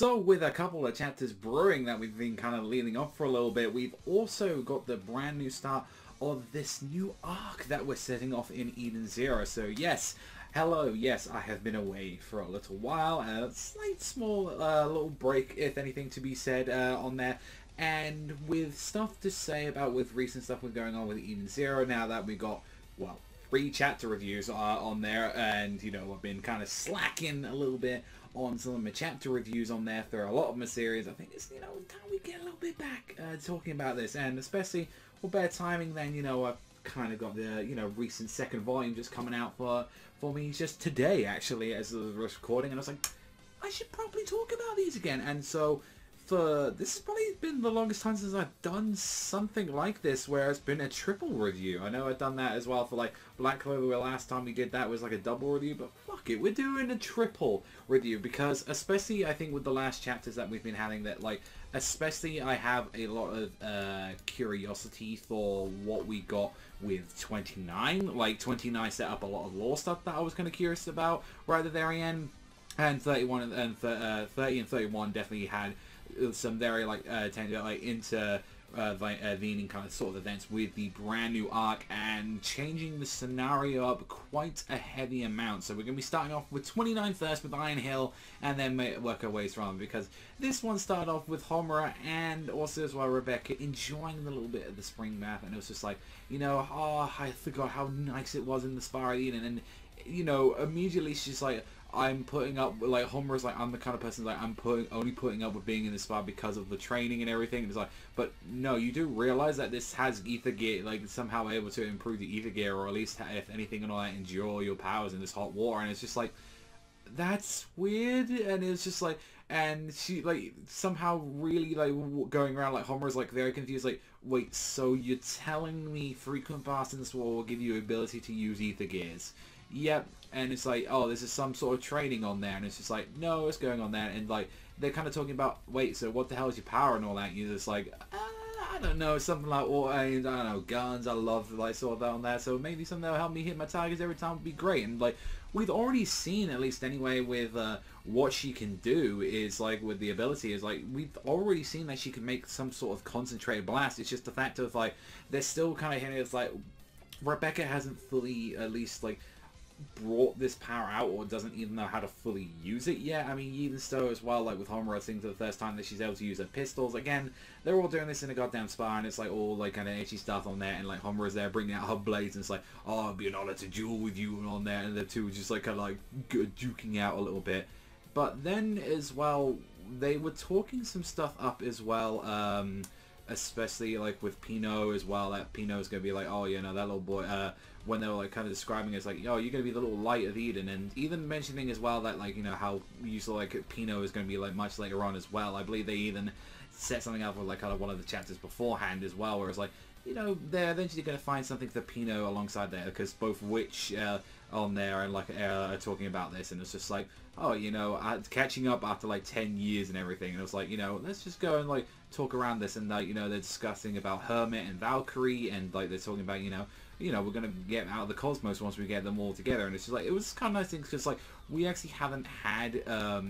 So with a couple of chapters brewing that we've been kind of leading off for a little bit, we've also got the brand new start of this new arc that we're setting off in Eden Zero. So yes, hello, yes, I have been away for a little while, a slight small little break, if anything, to be said on there. And with stuff to say about with recent stuff with going on with Eden Zero, now that we got, well, 3 chapter reviews on there, and you know, I've been kind of slacking a little bit on some of my chapter reviews on there for a lot of my series. I think it's, you know, time we get a little bit back talking about this, and especially with better timing than, you know, I've kind of got the, you know, recent second volume just coming out for me just today, actually, as I was recording, and I was like, I should probably talk about these again. And so this has probably been the longest time since I've done something like this where it's been a triple review. I know I've done that as well for like Black Clover, where last time we did that was like a double review, but fuck it, we're doing a triple review because especially I think with the last chapters that we've been having, that like especially I have a lot of curiosity for what we got with 29. Like 29 set up a lot of lore stuff that I was kind of curious about right at the very end, and 31 and 30 and 31 definitely had some very like intervening kind of sort of events with the brand new arc and changing the scenario up quite a heavy amount. So we're going to be starting off with 29 first with Iron Hill, and then work our ways from, because this one started off with Homura and also as well Rebecca enjoying a little bit of the spring bath, and it was just like, you know, oh, I forgot how nice it was in the Spa of Eden, and you know, immediately she's like, I'm putting up, like, Homura's like, I'm the kind of person like, I'm only putting up with being in this spa because of the training and everything. And it's like, but no, you do realize that this has ether gear, like, somehow able to improve the ether gear, or at least, if anything, and all that, endure your powers in this hot water. And it's just like, that's weird. And it's just like, and she, like, somehow really, like, going around, like, Homura's, like, very confused, like, wait, so you're telling me frequent baths in this war will give you ability to use ether gears? Yep. And it's like, oh, this is some sort of training on there, and it's just like, no, what's going on there? And like, they're kind of talking about, wait, so what the hell is your power and all that? And you're just like, I don't know, something like, well, I don't know, guns, I love, like, sort of that on there, so maybe something that'll help me hit my targets every time would be great. And like, we've already seen, at least anyway, with what she can do is like, with the ability, is like, we've already seen that she can make some sort of concentrated blast. It's just the fact of like, they're still kind of hitting, it's like, Rebecca hasn't fully, at least like, brought this power out, or doesn't even know how to fully use it yet. I mean, even so as well, like with Homura, seeing for the first time that she's able to use her pistols. Again, they're all doing this in a goddamn spa, and it's like all like kind of edgy stuff on there, and like Homura's there bringing out her blades, and it's like, oh, it'd be an honor to duel with you, and on there, and the two just like kind of like duking out a little bit. But then as well, they were talking some stuff up as well, especially like with Pino as well, that Pino's gonna be like, oh, you know, that little boy, when they were like kind of describing it, it's like, oh, you're gonna be the little light of Eden, and even mentioning as well that, like, you know, how usually like Pino is gonna be like much later on as well. I believe they even set something up with like kind of one of the chapters beforehand as well, where it's like, you know, they're eventually gonna find something for Pino alongside there, because both Witch on there and like are talking about this, and it's just like, oh, you know, catching up after like 10 years and everything, and it was like, you know, let's just go and like talk around this, and like, you know, they're discussing about Hermit and Valkyrie, and like they're talking about, you know, we're gonna get out of the cosmos once we get them all together, and it's just like, it was kind of nice things, because like we actually haven't had a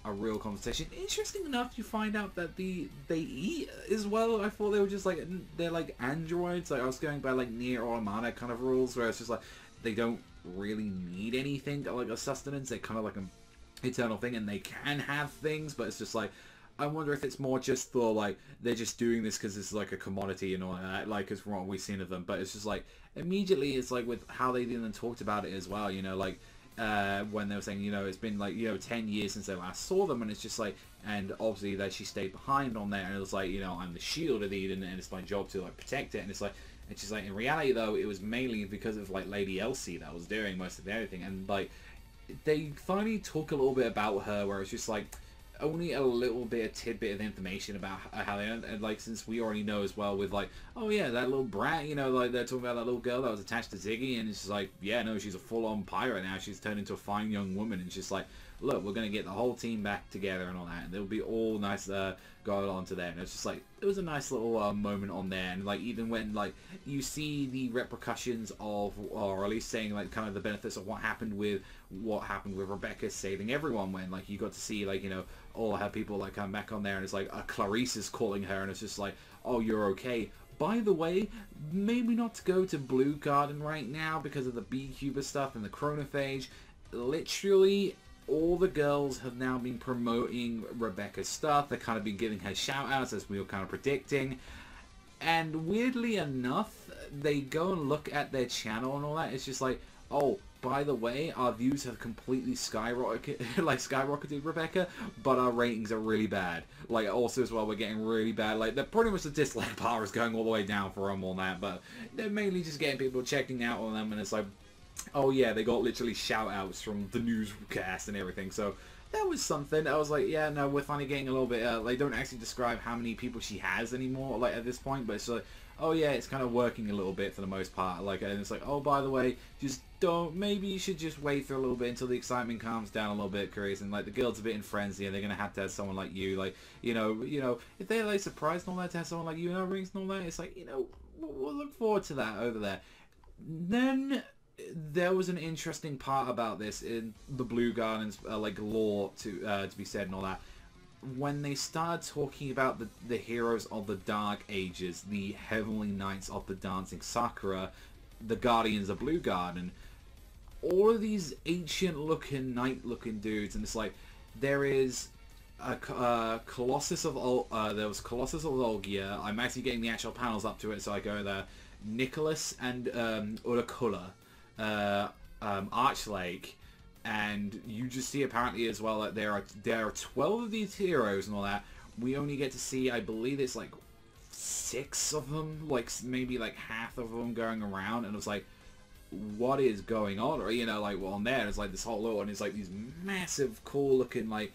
real conversation. Interesting enough, you find out that they eat as well. I thought they were just like, they're like androids. Like I was going by like Nier Automata kind of rules, where it's just like they don't really need anything like a sustenance. They're kind of like an eternal thing, and they can have things, but it's just like, I wonder if it's more just for like, they're just doing this because it's like a commodity and all that, like, is what we've seen of them. But it's just like, immediately it's like with how they even talked about it as well, you know, like when they were saying, you know, it's been like, you know, 10 years since they last saw them, and it's just like, and obviously that she stayed behind on there, and it was like, you know, I'm the shield of Eden, and it's my job to like protect it, and it's like, and she's like, in reality though, it was mainly because of like Lady Elsie that was doing most of everything. And like, they finally talk a little bit about her, where it's just like, only a little bit of tidbit of information about how they, and like, since we already know as well with like, oh yeah, that little brat, you know, like they're talking about that little girl that was attached to Ziggy, and it's just like, yeah, no, she's a full-on pirate now, she's turned into a fine young woman, and it's just like, look, we're going to get the whole team back together and all that, and it'll be all nice going on to them. And it's just like, it was a nice little moment on there. And like, even when like you see the repercussions of, or at least saying like kind of the benefits of what happened with Rebecca saving everyone, when like you got to see like, you know, all her people like come back on there, and it's like Clarice is calling her, and it's just like, oh, you're okay. By the way, maybe not to go to Blue Garden right now because of the Beekeeper stuff and the Chronophage. Literally, all the girls have now been promoting Rebecca's stuff. They've kind of been giving her shout-outs, as we were kind of predicting. And weirdly enough, they go and look at their channel and all that. It's just like, oh, by the way, our views have completely skyrocketed, Rebecca, but our ratings are really bad. Like, also as well, we're getting really bad. Like, they're pretty much the dislike bar is going all the way down for them on that, but they're mainly just getting people checking out on them, and it's like, oh yeah, they got literally shout-outs from the newscast and everything, so that was something. I was like, yeah, no, we're finally getting a little bit, they don't actually describe how many people she has anymore, like, at this point, but it's like, oh yeah, it's kind of working a little bit for the most part, like, and it's like, oh, by the way, just don't, maybe you should just wait for a little bit until the excitement calms down a little bit, Chris, and like, the girls are a bit in frenzy, and they're gonna have to have someone like you, like, you know, if they're like surprised and all that to have someone like you in our rings and all that, it's like, you know, we'll look forward to that over there. Then there was an interesting part about this in the Blue Gardens, like, lore to be said and all that. When they started talking about the heroes of the Dark Ages, the Heavenly Knights of the Dancing Sakura, the Guardians of Blue Garden, all of these ancient-looking, knight-looking dudes, and it's like, there is a Colossus of there was Colossus of Olgia. I'm actually getting the actual panels up to it, so I go there. Nicholas and Urukula, Archlake, and you just see apparently as well that there are 12 of these heroes and all that. We only get to see, I believe it's like 6 of them, like maybe like half of them going around, and it's like, what is going on? Or, you know, like, well, on there it's like this whole lot, and it's like these massive, cool looking, like,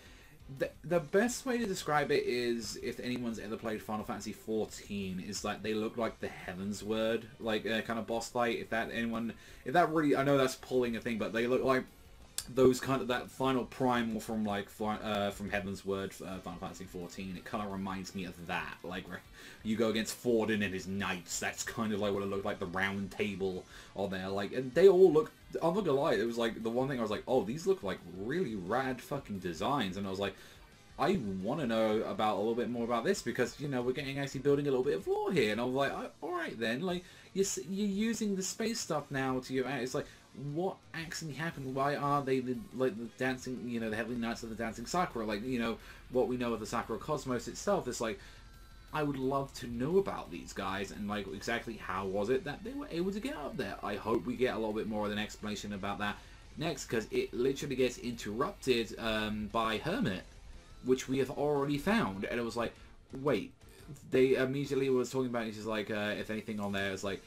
the best way to describe it is, if anyone's ever played Final Fantasy 14, is like they look like the Heavensward, like, kind of boss fight. If that really, I know that's pulling a thing, but they look like those kind of, that final primal from like from Heavensward, Final Fantasy 14. It kind of reminds me of that, like where you go against Fordin and his knights. That's kind of like what it looked like, the round table on there, like, and they all look, I'm not gonna lie, it was like the one thing I was like, oh, these look like really rad fucking designs, and I was like, I want to know about a little bit more about this, because, you know, we're getting actually building a little bit of lore here, and I was like, alright then, like, you're using the space stuff now to your, it's like, what actually happened? Why are they the dancing, you know, the Heavenly Knights of the Dancing Sakura? Like, you know, what we know of the Sakura Cosmos itself, it's like, I would love to know about these guys, and like, exactly how was it that they were able to get up there. I hope we get a little bit more of an explanation about that next, because it literally gets interrupted by Hermit, which we have already found, and it was like, wait, they immediately was talking about, it's just like, if anything on there, it's like,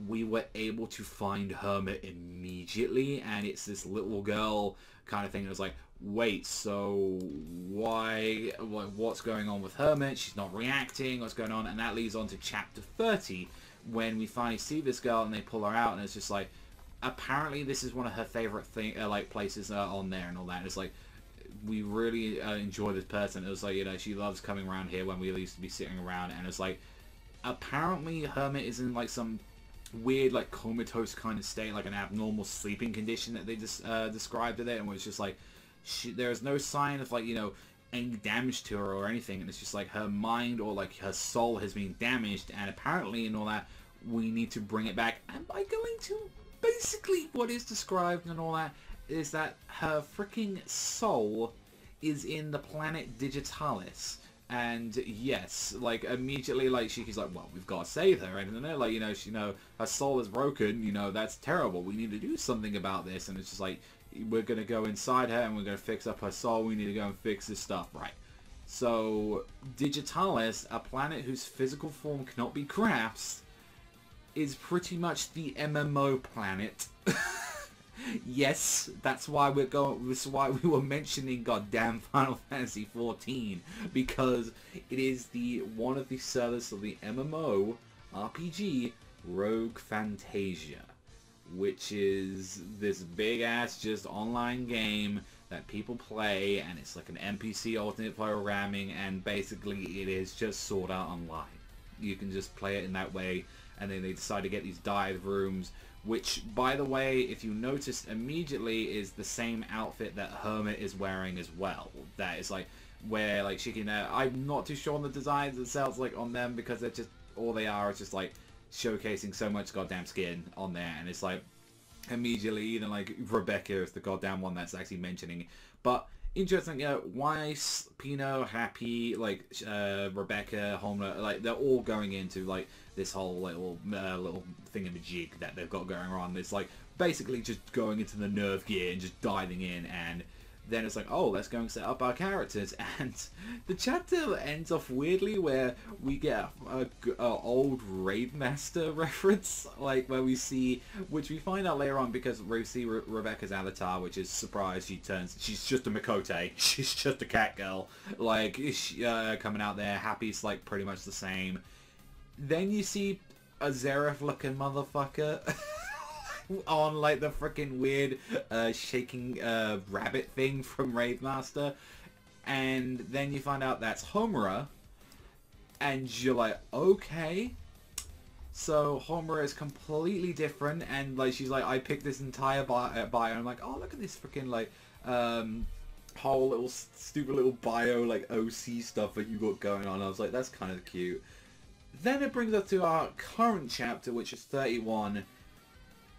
we were able to find Hermit immediately, and it's this little girl kind of thing. It was like, wait, so why, what's going on with Hermit? She's not reacting, what's going on? And that leads on to chapter 30, when we finally see this girl and they pull her out, and it's just like, apparently this is one of her favorite like places on there and all that. And it's like, we really enjoy this person. It was like, you know, she loves coming around here when we used to be sitting around, and it's like, apparently Hermit is in like some weird, like, comatose kind of state, like an abnormal sleeping condition that they just described it, and was just like, there's no sign of, like, you know, any damage to her or anything, and it's just like her mind or like her soul has been damaged, and apparently and all that, we need to bring it back, and by going to basically what is described and all that is that her freaking soul is in the planet Digitalis. And yes, like, immediately, like, she's like, well, we've got to save her, and like, you know, her soul is broken, you know, that's terrible, we need to do something about this. And it's just like, we're gonna go inside her and we're gonna fix up her soul, we need to go and fix this stuff, right? So Digitalis, a planet whose physical form cannot be grasped, is pretty much the MMO planet. Yes, that's why that's why we were mentioning goddamn Final Fantasy 14, because it is one of the servers of the MMO RPG Rogue Fantasia, which is this big ass just online game that people play, and it's like an NPC alternate programming, and basically it is just Sword Art Online. You can just play it in that way, and then they decide to get these dive rooms, which, by the way, if you notice immediately, is the same outfit that Hermit is wearing as well. That is like where like Shiki, I'm not too sure on the designs themselves, like on them, because they're just, all they are is just like showcasing so much goddamn skin on there, and it's like immediately even like Rebecca is the goddamn one that's actually mentioning. But interesting, Weiss, Pino, Happy, like Rebecca, Homer, like they're all going into like this whole little thingamajig that they've got going on. It's like basically just going into the nerve gear and just diving in, and then it's like, oh, let's go and set up our characters. And the chapter ends off weirdly where we get a old Raid Master reference, like where we see, which we find out later on because we see Rebecca's avatar, which is surprise, she's just a Mikote, she's just a cat girl, like coming out there. Happy's like pretty much the same. Then you see a Zeref looking motherfucker on like the freaking weird shaking rabbit thing from Raid Master, and then you find out that's Homura, and you're like, okay, so Homura is completely different, and like she's like, I picked this entire bio, and I'm like, oh, look at this freaking like whole little stupid little bio like OC stuff that you got going on. I was like, that's kind of cute. Then it brings us to our current chapter, which is 31.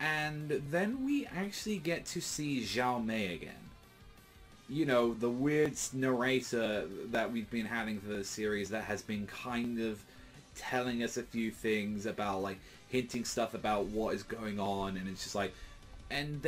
And then we actually get to see Xiao Mei again. You know, the weird narrator that we've been having for the series that has been kind of telling us a few things about, like, hinting stuff about what is going on, and it's just like, and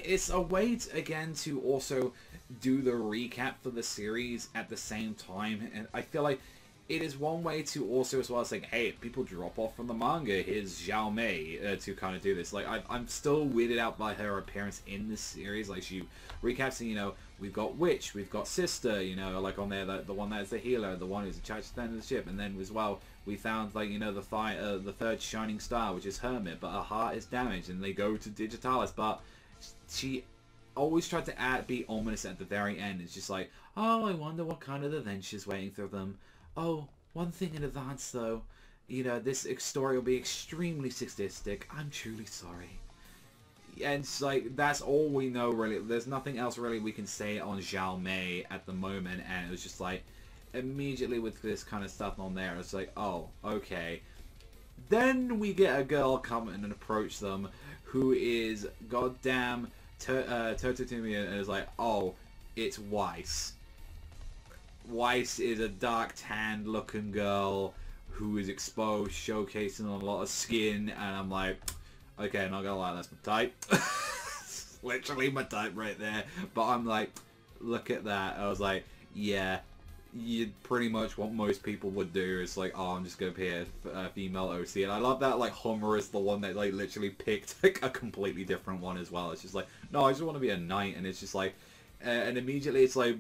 it's a way to, again, to also do the recap for the series at the same time, and I feel like it is one way to also as well as like, hey, if people drop off from the manga, here's Xiao Mei to kind of do this. Like, I'm still weirded out by her appearance in this series. Like, she recaps, and, you know, we've got Witch, we've got Sister, you know, like on there, the one that is the healer, the one who's in charge of the ship, and then as well, we found, like, you know, the third shining star, which is Hermit, but her heart is damaged, and they go to Digitalis, but she always tried to be ominous at the very end. It's just like, oh, I wonder what kind of adventures waiting for them. Oh, one thing in advance though, you know, this story will be extremely sadistic. I'm truly sorry. And it's like, that's all we know really. There's nothing else really we can say on Xiao Mei at the moment, and it was just like, immediately with this kind of stuff on there, it's like, oh, okay. Then we get a girl come in and approach them, who is goddamn Tototumi, and is like, oh, it's Weiss. Weiss is a dark-tanned looking girl who is exposed, showcasing a lot of skin, and I'm like, okay, not gonna lie, that's my type. Literally my type right there. But I'm like, look at that. I was like, yeah, you pretty much what most people would do is like, oh, I'm just gonna be a female OC. And I love that, like, Homer is the one that like literally picked like a completely different one as well. It's just like, no, I just want to be a knight, and it's just like, and immediately it's like,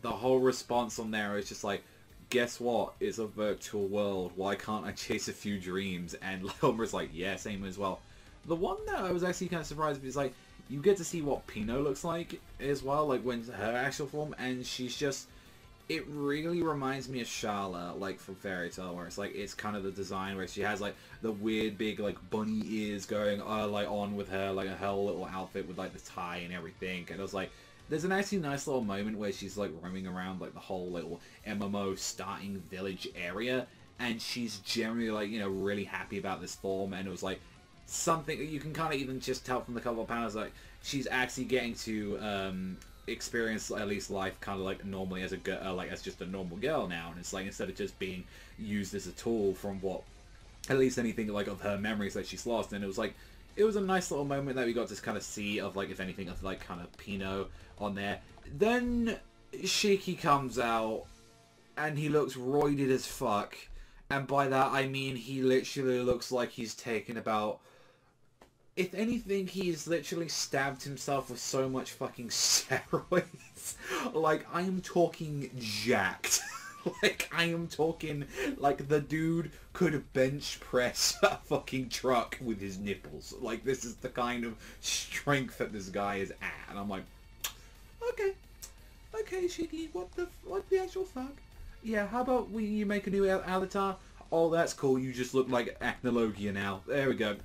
the whole response on there is just like, guess what? It's a virtual world. Why can't I chase a few dreams? And Homer's like, yeah, same as well. The one that I was actually kind of surprised with is like, you get to see what Pino looks like as well, like when her actual form, and she's just, it really reminds me of Shala, like from Fairy Tail, where it's like, it's kind of the design where she has like the weird big like bunny ears going like on with her, like her little outfit with like the tie and everything, and I was like, there's an actually nice little moment where she's like roaming around like the whole little MMO starting village area, and she's generally like, you know, really happy about this form, and it was like something you can kind of even just tell from the couple of panels, like she's actually getting to experience at least life kind of like normally as a girl, like as just a normal girl now, and it's like instead of just being used as a tool from what at least anything like of her memories that she's lost. And it was like, it was a nice little moment that we got to kind of see of like, if anything, of like kind of Pino on there. Then Shiki comes out and he looks roided as fuck, and by that I mean he literally looks like he's taken about, if anything, he's literally stabbed himself with so much fucking steroids. Like, I am talking jacked. Like, I am talking like the dude could bench press a fucking truck with his nipples. Like, this is the kind of strength that this guy is at. And I'm like, okay, okay, Shiggy, what the actual fuck? Yeah, how about you make a new avatar? Oh, that's cool. You just look like Acnologia now. There we go.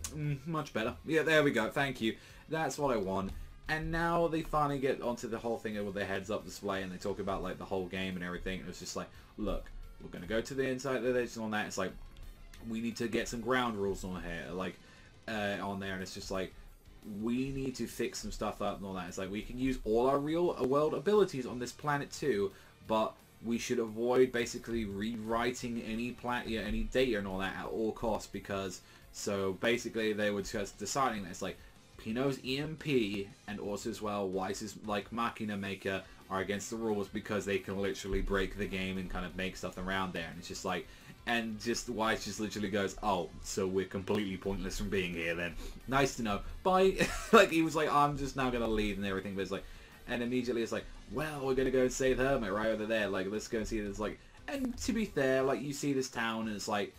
Much better. Yeah, there we go. Thank you. That's what I want. And now they finally get onto the whole thing with their heads-up display, and they talk about like the whole game and everything. And it's just like, look, we're gonna go to the inside of this and on that. It's like, we need to get some ground rules on here, like on there, and it's just like, we need to fix some stuff up and all that. It's like, we can use all our real world abilities on this planet too, but we should avoid basically rewriting any data and all that at all costs, because so basically they were just deciding that it's like Pino's EMP and also as well Weiss's like Machina Maker are against the rules because they can literally break the game and kind of make stuff around there, and it's just like, and just Weiss just literally goes, oh, so we're completely pointless from being here then. Nice to know. Bye. Like, he was like, I'm just now gonna leave and everything, but it's like, and immediately it's like, well, we're gonna go and save Hermit right over there. Like, let's go and see this. Like, and to be fair, like, you see this town, and it's like,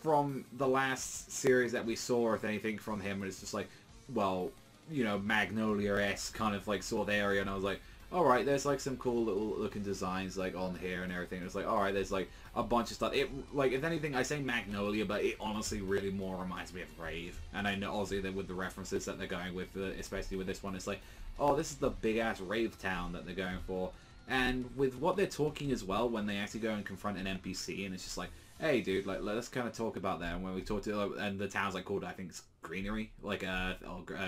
from the last series that we saw, if anything, from him, and it's just like, well, you know, Magnolia-esque kind of like sort of area, and I was like, all right, there's like some cool little looking designs like on here and everything. It's like, all right, there's like a bunch of stuff. It, like, if anything, I say Magnolia, but it honestly really more reminds me of Rave. And I know obviously that with the references that they're going with, especially with this one, it's like, oh, this is the big ass Rave town that they're going for. And with what they're talking as well, when they actually go and confront an NPC, and it's just like, hey, dude, like, let's kind of talk about that. And when we talk to, and the town's like called, I think it's Greenery, like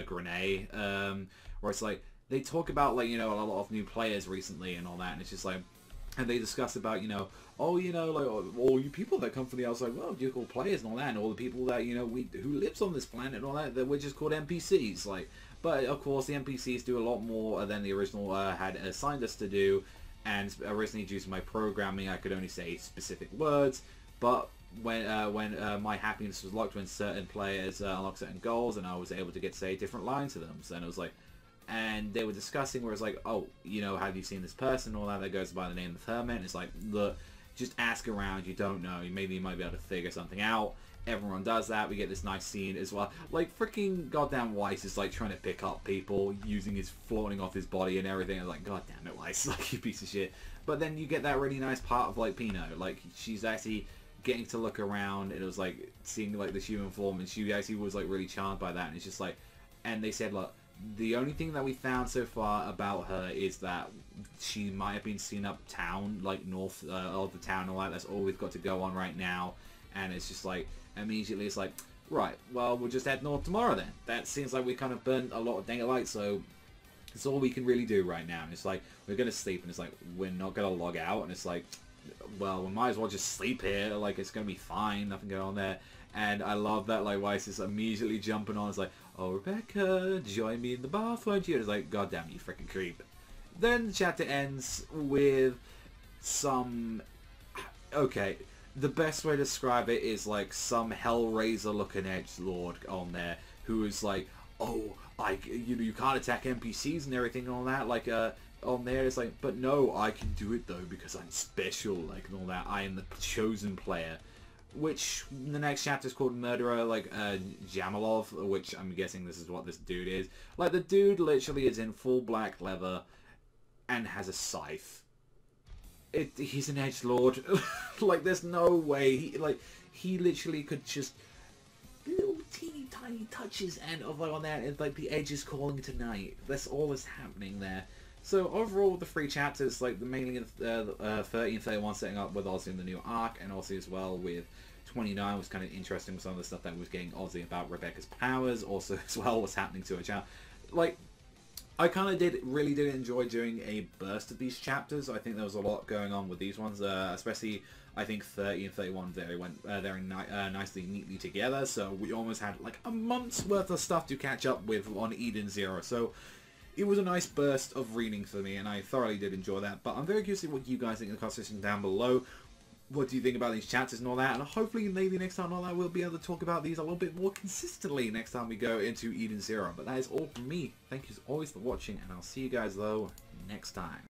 Grenade, where it's like, they talk about, like, you know, a lot of new players recently and all that, and it's just like, and they discuss about, you know, oh, you know, like, all you people that come from the outside world, you're called players and all that, and all the people that, you know, who lives on this planet and all that, that we're just called NPCs, like, but of course the NPCs do a lot more than the original had assigned us to do, and originally due to my programming, I could only say specific words, but when my happiness was locked when certain players unlocked certain goals, and I was able to get, say, different lines to them, so then it was like, and they were discussing where it's like, oh, you know, have you seen this person and all that goes by the name of Hermit? And it's like, look, just ask around, you don't know, maybe you might be able to figure something out. Everyone does that. We get this nice scene as well. Like, freaking goddamn Weiss is like trying to pick up people using his floating off his body and everything. I'm like, god damn it, Weiss, like, you piece of shit. But then you get that really nice part of like Pino, like, she's actually getting to look around, and it was like seeing like this human form, and she actually was like really charmed by that. And it's just like, and they said, look, the only thing that we found so far about her is that she might have been seen uptown, like north of the town and all that. That's all we've got to go on right now. And it's just like, immediately it's like, right, well, we'll just head north tomorrow then. That seems like we kind of burnt a lot of daylight, so it's all we can really do right now. And it's like, we're going to sleep, and it's like, we're not going to log out. And it's like, well, we might as well just sleep here. Like, it's going to be fine. Nothing going on there. And I love that, like, Weiss is immediately jumping on. It's like, oh, Rebecca, join me in the bath, won't you? And it's like, god damn, you freaking creep. Then the chapter ends with some... Okay, the best way to describe it is, like, some Hellraiser-looking edgelord on there who is like, oh, like, you know, you can't attack NPCs and everything and all that. Like, on there, it's like, but no, I can do it, though, because I'm special, like, and all that. I am the chosen player. Which the next chapter is called Murderer, like Jamalov, which I'm guessing this is what this dude is. Like, the dude literally is in full black leather and has a scythe. He's an edgelord. Like, there's no way. He literally could just little teeny tiny touches and of like on that, and like the edge is calling tonight. That's all that's happening there. So overall, the 3 chapters, like the mainly 30 and 31 setting up with Ozzy in the new arc, and also as well with 29 was kind of interesting with some of the stuff that was getting Ozzy about Rebecca's powers, also as well what's happening to her child. Like, I kind of really did enjoy doing a burst of these chapters. I think there was a lot going on with these ones, especially I think 30 and 31 went very nicely, neatly together. So we almost had like a month's worth of stuff to catch up with on Eden Zero. So it was a nice burst of reading for me, and I thoroughly did enjoy that. But I'm very curious to see what you guys think in the comment section down below. What do you think about these chapters and all that? And hopefully maybe next time and all that we'll be able to talk about these a little bit more consistently next time we go into Eden Zero. But that is all from me. Thank you as always for watching, and I'll see you guys though next time.